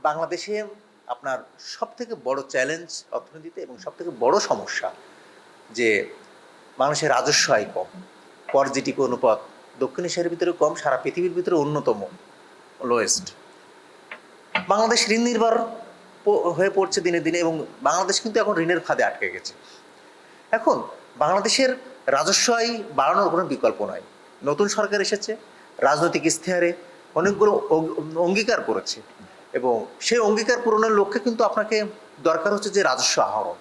বাংলাদেশে আপনার সবথেকে বড় চ্যালেঞ্জ অর্থনীতিতে এবং সবথেকে বড় সমস্যা যে বাংলাদেশের রাজস্ব আয় কম, কর জিডিপি অনুপাত দক্ষিণ এশিয়ার ভিতরে কম, সারা পৃথিবীর ভিতরে অন্যতম লোয়েস্ট। বাংলাদেশ ঋণ নির্ভর হয়ে পড়ছে দিনে দিনে এবং বাংলাদেশ কিন্তু এখন ঋণের ফাঁদে আটকে গেছে। এখন বাংলাদেশের রাজস্ব আয় বাড়ানোর কোনো বিকল্প নয়। নতুন সরকার এসেছে, রাজনৈতিক ইশতেহারে অনেকগুলো অঙ্গীকার করেছে এবং সেই অঙ্গীকার পূরণের লক্ষ্যে কিন্তু আপনাকে দরকার হচ্ছে যে রাজস্ব আহরণ।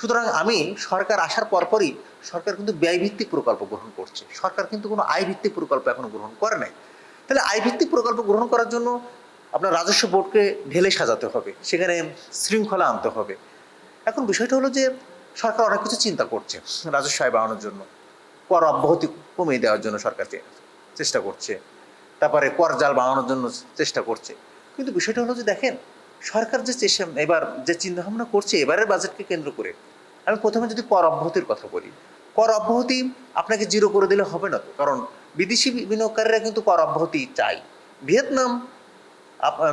সুতরাং আমি সরকার আসার পরপরই সরকার কিন্তু ব্যয়ভিত্তিক প্রকল্প গ্রহণ করছে, সরকার কিন্তু কোনো আয়ভিত্তিক প্রকল্প এখনো গ্রহণ করে নাই। তাহলে আয়ভিত্তিক প্রকল্প গ্রহণ করার জন্য আপনার রাজস্ব বোর্ডকে ঢেলে সাজাতে হবে, সেখানে শৃঙ্খলা আনতে হবে। এখন বিষয়টা হলো যে সরকার অনেক কিছু চিন্তা করছে রাজস্ব আয় বাড়ানোর জন্য, কর অব্যাহতি কমিয়ে দেওয়ার জন্য সরকার চেষ্টা করছে, তারপরে কর জাল বাড়ানোর জন্য চেষ্টা করছে। কিন্তু বিষয়টা হলো যে দেখেন, সরকার যে এবার যে চিন্তাভাবনা করছে এবারের বাজেটকে কেন্দ্র করে, আমি প্রথমে যদি কর অব্যাহতির কথা বলি, কর অব্যাহতি আপনাকে জিরো করে দিলে হবে না তো, কারণ বিদেশি বিনিয়োগকারীরা কিন্তু কর অব্যাহতি চাই।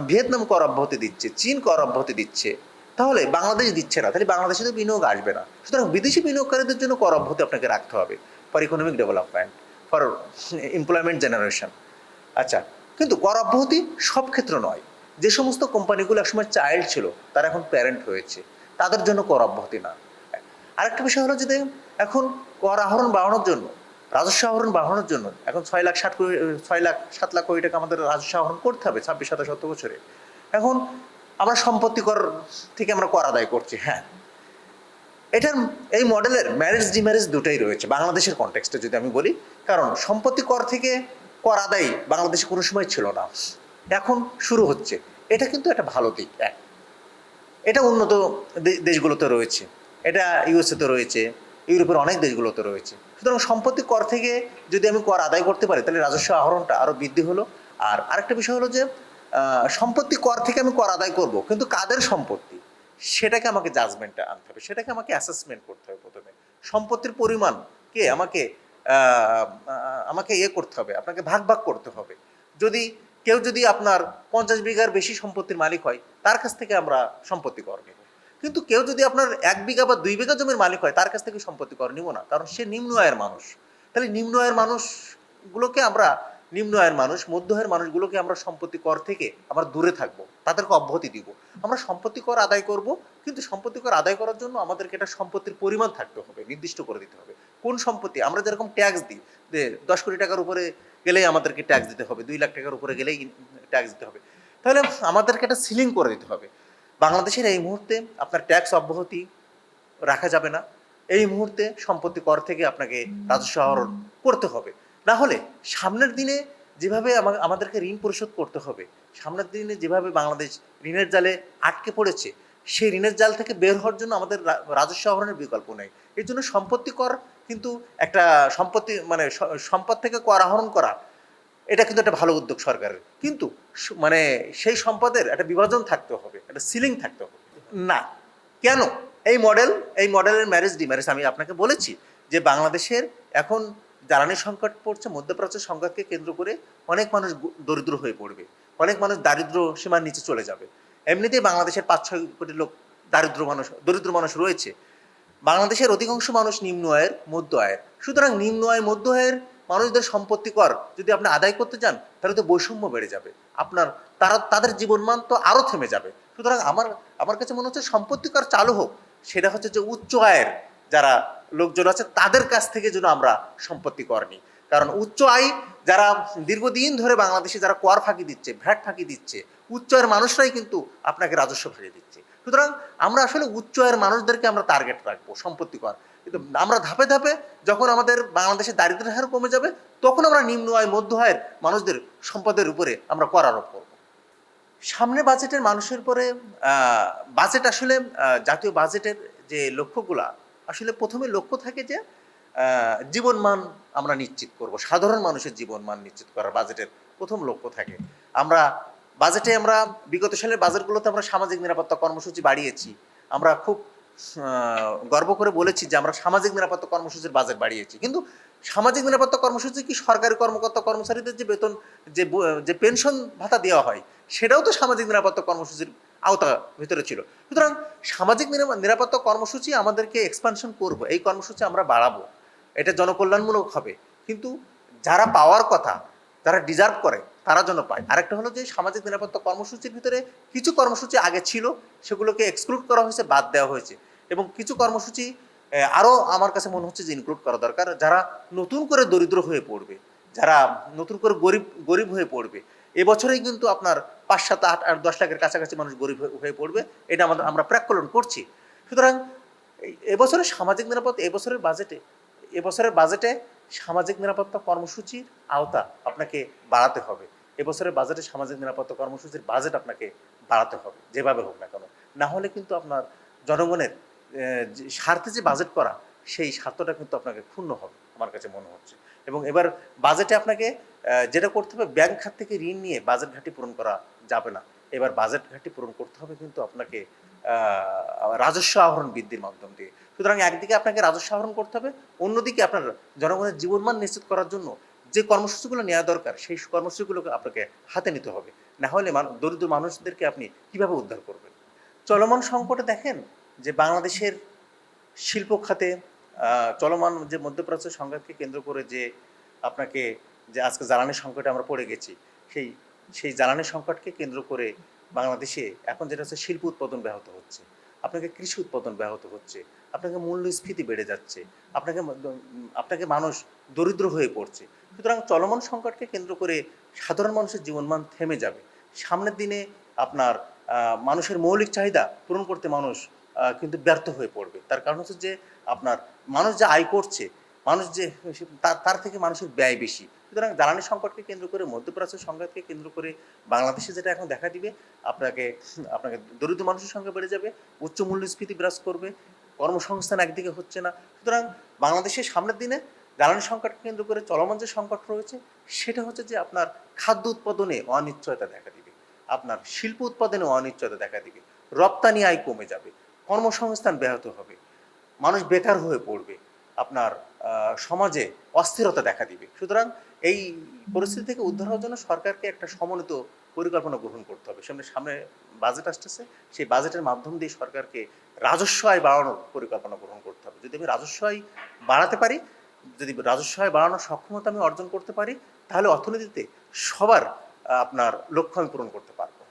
ভিয়েতনাম কর অব্যাহতি দিচ্ছে, চীন কর অব্যাহতি দিচ্ছে, তাহলে বাংলাদেশ দিচ্ছে না, তাহলে বাংলাদেশে তো বিনিয়োগ আসবে না। সুতরাং বিদেশি বিনিয়োগকারীদের জন্য কর অব্যাহতি আপনাকে রাখতে হবে for economic development, for employment generation. আচ্ছা, কিন্তু কর অব্যাহতি সব ক্ষেত্রে নয়। যে সমস্ত কোম্পানিগুলো একসময় চাইল্ড ছিল তারা এখন প্যারেন্ট হয়েছে, তাদের জন্য কর অব্যাহতি না। আরেকটা বিষয় হলো যে এখন কর আহরণ বাড়ানোর জন্য, রাজস্ব আহরণ বাড়ানোর জন্য এখন 6 লাখ 7 লাখ কোটি টাকা আমাদের রাজস্ব আহরণ করতে হবে 26-27 বছরে। এখন আমরা সম্পত্তি কর থেকে আমরা কর আদায় করছি। হ্যাঁ, এটার এই মডেলের ম্যারেজ ডিম্যারেজ দুটোই রয়েছে বাংলাদেশের কনটেক্সটে যদি আমি বলি। কারণ সম্পত্তি কর থেকে কর আদায় বাংলাদেশে কোনো সময় ছিল না, এখন শুরু হচ্ছে। এটা কিন্তু একটা ভালো দিক। এটা উন্নত দেশগুলোতে রয়েছে, এটা ইউএসএতে রয়েছে, ইউরোপের অনেক দেশগুলোতে রয়েছে। সুতরাং সম্পত্তি কর থেকে যদি আমি কর আদায় করতে পারি তাহলে রাজস্ব আহরণটা আরও বৃদ্ধি হলো। আর আরেকটা বিষয় হলো যে সম্পত্তি কর থেকে আমি কর আদায় করব, কিন্তু কাদের সম্পত্তি সেটাকে আমাকে জাজমেন্টে আনতে হবে, সেটাকে আমাকে অ্যাসেসমেন্ট করতে হবে। প্রথমে সম্পত্তির পরিমাণকে আমাকে করতে হবে, আপনাকে ভাগ ভাগ করতে হবে। কেউ যদি আপনার 50 বিঘার বেশি সম্পত্তির মালিক হয় তার কাছ থেকে আমরা সম্পত্তি কর নেব, কিন্তু কেউ যদি আপনার 1 বিঘা বা 2 বিঘা জমির মালিক হয় তার কাছ থেকে সম্পত্তি কর নিব না, কারণ সে নিম্ন আয়ের মানুষ। তাহলে নিম্ন আয়ের মধ্য আয়ের মানুষগুলোকে আমরা সম্পত্তি কর থেকে আমরা দূরে থাকবো, তাদেরকে অব্যাহতি দিব। আমরা সম্পত্তি কর আদায় করব, কিন্তু সম্পত্তি কর আদায় করার জন্য আমাদেরকে একটা সম্পত্তির পরিমাণ থাকতে হবে, নির্দিষ্ট করে দিতে হবে। কোন সম্পত্তি আমরা যেরকম ট্যাক্স দিই, যে 10 কোটি টাকার উপরে গেলেই আমাদেরকে ট্যাক্স দিতে হবে, 2 লাখ টাকার উপরে গেলেই ট্যাক্স দিতে হবে, তাহলে আমাদেরকে একটা সিলিং করে দিতে হবে। বাংলাদেশের এই মুহূর্তে আপনার ট্যাক্স অব্যাহতি রাখা যাবে না। এই মুহূর্তে সম্পত্তি কর থেকে আপনাকে রাজস্ব আহরণ করতে হবে, না হলে সামনের দিনে যেভাবে আমাদেরকে ঋণ পরিশোধ করতে হবে, সামনের দিনে যেভাবে বাংলাদেশ ঋণের জালে আটকে পড়েছে, সেই ঋণের জাল থেকে বের হওয়ার জন্য আমাদের রাজস্ব আহরণের বিকল্প নেই। এর জন্য সম্পত্তি কর কিন্তু একটা সম্পদ থেকে কর আহরণ করা, এটা কিন্তু একটা ভালো উদ্যোগ সরকারের, কিন্তু সেই সম্পদের একটা বিভাজন থাকতে হবে, একটা সিলিং থাকতে হবে না। কেন এই মডেলের ম্যারেজ ডিম্যারেজ আমি আপনাকে বলেছি যে বাংলাদেশের এখন জ্বালানি সংকট পড়ছে, মধ্যপ্রাচ্যের সংকটকে কেন্দ্র করে অনেক মানুষ দরিদ্র হয়ে পড়বে, অনেক মানুষ দারিদ্র সীমার নিচে চলে যাবে। এমনিতেই বাংলাদেশের 5-6 কোটি লোক দরিদ্র মানুষ রয়েছে। বাংলাদেশের অধিকাংশ মানুষ নিম্ন আয়ের মধ্য আয়ের। সুতরাং নিম্ন আয় মধ্য আয়ের মানুষদের সম্পত্তি কর যদি আপনি আদায় করতে চান তাহলে তো বৈষম্য বেড়ে যাবে, তাদের জীবনমান তো আরও থেমে যাবে। সুতরাং আমার কাছে মনে হচ্ছে সম্পত্তি কর চালু হোক, সেটা হচ্ছে যে উচ্চ আয়ের যারা লোকজন আছে তাদের কাছ থেকে যেন আমরা সম্পত্তি কর নিই। কারণ উচ্চ আয় যারা দীর্ঘদিন ধরে বাংলাদেশে যারা কর ফাঁকি দিচ্ছে, ভ্যাট ফাঁকি দিচ্ছে, উচ্চ আয়ের মানুষরাই কিন্তু আপনাকে রাজস্ব ফাঁকি দিচ্ছে। সুতরাং আমরা আসলে উচ্চ আয়ের মানুষদেরকে আমরা টার্গেট রাখবো সম্পত্তি কর, কিন্তু আমরা ধাপে ধাপে যখন আমাদের বাংলাদেশের দারিদ্র্যের হার কমে যাবে তখন আমরা নিম্ন আয় মধ্য আয়ের মানুষদের সম্পদের উপরে আমরা কর আরোপ করব। সামনে বাজেটের মানুষের পরে বাজেট আসলে জাতীয় বাজেটের যে লক্ষ্যগুলা, আসলে প্রথমে লক্ষ্য থাকে যে জীবনমান আমরা নিশ্চিত করব, সাধারণ মানুষের জীবনমান নিশ্চিত করার বাজেটের প্রথম লক্ষ্য থাকে। আমরা বিগত সালের বাজেটগুলোতে আমরা সামাজিক নিরাপত্তা কর্মসূচি বাড়িয়েছি, আমরা খুব গর্ব করে বলেছি যে আমরা সামাজিক নিরাপত্তা কর্মসূচির বাজেট বাড়িয়েছি। কিন্তু সামাজিক নিরাপত্তা কর্মসূচি কি সরকারি কর্মকর্তা কর্মচারীদের যে বেতন, যে পেনশন ভাতা দেওয়া হয়, সেটাও তো সামাজিক নিরাপত্তা কর্মসূচির আওতা ভিতরে ছিল। সুতরাং সামাজিক নিরাপত্তা কর্মসূচি আমাদেরকে এক্সপানশন করব, এই কর্মসূচি আমরা বাড়াবো, এটা জনকল্যাণমূলক হবে, কিন্তু যারা পাওয়ার কথা, যারা ডিজার্ভ করে তারা যেন পায়। আরেকটা হলো যে সামাজিক নিরাপত্তা কর্মসূচির ভিতরে কিছু কর্মসূচি আগে ছিল, সেগুলোকে এক্সক্লুড করা হয়েছে, বাদ দেওয়া হয়েছে, এবং কিছু কর্মসূচি আরও আমার কাছে মনে হচ্ছে যে ইনক্লুড করা দরকার। যারা নতুন করে দরিদ্র হয়ে পড়বে, যারা নতুন করে গরিব হয়ে পড়বে, এবছরেই কিন্তু আপনার 5, 7, 8 আর 10 লাখের কাছাকাছি মানুষ গরিব হয়ে পড়বে, এটা আমরা প্রাক্কলন করছি। সুতরাং এবছরের সামাজিক নিরাপত্তা, এবছরের বাজেটে সামাজিক নিরাপত্তা কর্মসূচির আওতা আপনাকে বাড়াতে হবে। এবছরের বাজেটে সামাজিক নিরাপত্তা কর্মসূচির বাজেট আপনাকে বাড়াতে হবে, যেভাবে হোক না কেন। না হলে কিন্তু আপনার জনগণের স্বার্থে যে বাজেট করা, সেই স্বার্থটা কিন্তু আপনাকে ক্ষুণ্ণ হবে আমার কাছে মনে হচ্ছে। এবং এবার বাজেটে আপনাকে যেটা করতে হবে, ব্যাংক খাত থেকে ঋণ নিয়ে বাজেট ঘাটতি পূরণ করা যাবে না। এবার বাজেট ঘাটতি পূরণ করতে হবে কিন্তু আপনাকে রাজস্ব আহরণ বৃদ্ধির মাধ্যম দিয়ে। সুতরাং একদিকে আপনাকে রাজস্ব আহরণ করতে হবে, অন্যদিকে আপনার জনগণের জীবনমান নিশ্চিত করার জন্য যে কর্মসূচিগুলো নেওয়া দরকার, সেই কর্মসূচিগুলোকে আপনাকে হাতে নিতে হবে। না হলে দরিদ্র মানুষদেরকে আপনি কিভাবে উদ্ধার করবেন? চলমান সংকটে দেখেন যে বাংলাদেশের শিল্প খাতে চলমান যে মধ্যপ্রাচ্য সংঘাতকে কেন্দ্র করে যে আপনাকে যে আজকে জ্বালানি সংকটে আমরা পড়ে গেছি, সেই জ্বালানি সংকটকে কেন্দ্র করে বাংলাদেশে এখন যেটা হচ্ছে, শিল্প উৎপাদন ব্যাহত হচ্ছে, আপনাকে কৃষি উৎপাদন ব্যাহত হচ্ছে, আপনাকে মূল্যস্ফীতি বেড়ে যাচ্ছে, আপনাকে মানুষ দরিদ্র হয়ে পড়ছে। সুতরাং চলমান সংকটকে কেন্দ্র করে সাধারণ মানুষের জীবনমান থেমে যাবে। সামনের দিনে আপনার মানুষের মৌলিক চাহিদা পূরণ করতে মানুষ কিন্তু ব্যর্থ হয়ে পড়বে। তার কারণ হচ্ছে যে আপনার মানুষ যে আয় করছে, মানুষ যে তার থেকে মানুষের ব্যয় বেশি। সুতরাং জ্বালানি সংকটকে কেন্দ্র করে, মধ্যপ্রাচ্য সংঘাতকে কেন্দ্র করে বাংলাদেশে যেটা এখন দেখা দিবে, আপনাকে দরিদ্র মানুষের সংখ্যা বেড়ে যাবে, উচ্চ মূল্যস্ফীতি বিরাজ করবে, কর্মসংস্থান একদিকে হচ্ছে না। সুতরাং বাংলাদেশের সামনের দিনে জ্বালানি সংকটকে কেন্দ্র করে চলমান যে সংকট রয়েছে, সেটা হচ্ছে যে আপনার খাদ্য উৎপাদনে অনিশ্চয়তা দেখা দিবে, আপনার শিল্প উৎপাদনে অনিশ্চয়তা দেখা দিবে, রপ্তানি আয় কমে যাবে, কর্মসংস্থান ব্যাহত হবে, মানুষ বেকার হয়ে পড়বে, আপনার সমাজে অস্থিরতা দেখা দিবে। সুতরাং এই পরিস্থিতি থেকে উদ্ধার হওয়ার জন্য সরকারকে একটা সমন্বিত পরিকল্পনা গ্রহণ করতে হবে। সামনে বাজেট আসতেছে, সেই বাজেটের মাধ্যম দিয়ে সরকারকে রাজস্ব আয় বাড়ানোর পরিকল্পনা গ্রহণ করতে হবে। যদি আমি রাজস্ব আয় বাড়াতে পারি, যদি রাজস্ব আয় বাড়ানোর সক্ষমতা আমি অর্জন করতে পারি, তাহলে অর্থনীতিতে সবার আপনার লক্ষ্য আমি পূরণ করতে পারবো।